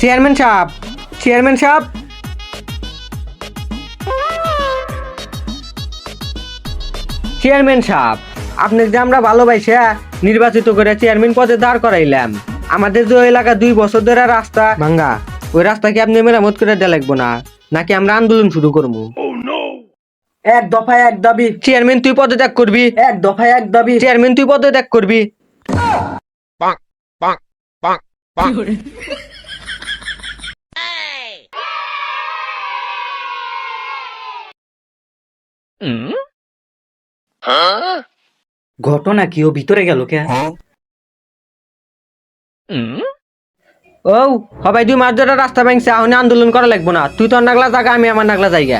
Chairman সাহেব, chairman সাহেব, chairman সাহেব, আপনাকে যে আমরা ভালোবাসে নির্বাচিত করে চেয়ারম্যান পদে দাঁড় করাইলাম, আমাদের যে এলাকা 2 বছর ধরে রাস্তা ভাঙ্গা, ওই রাস্তা কি আপনি মেরামত করে দেওয়া লাগবো না, নাকি আমরা আন্দোলন শুরু করবো? এক দফায় এক দাবি, চেয়ারম্যান তুই পদত্যাগ করবি, এক দফায় এক দাবি। চেয়ারম্যান তুই পদত্যাগ করবি। ঘটনা কি, ও ভিতরে গেল কে? ও সবাই 2 মাস ধরে রাস্তা ভাঙছে, এখন আন্দোলন করা লাগবো না, তুই তোর নাগলা জায়গা, আমি আমার নাগলা জায়গা।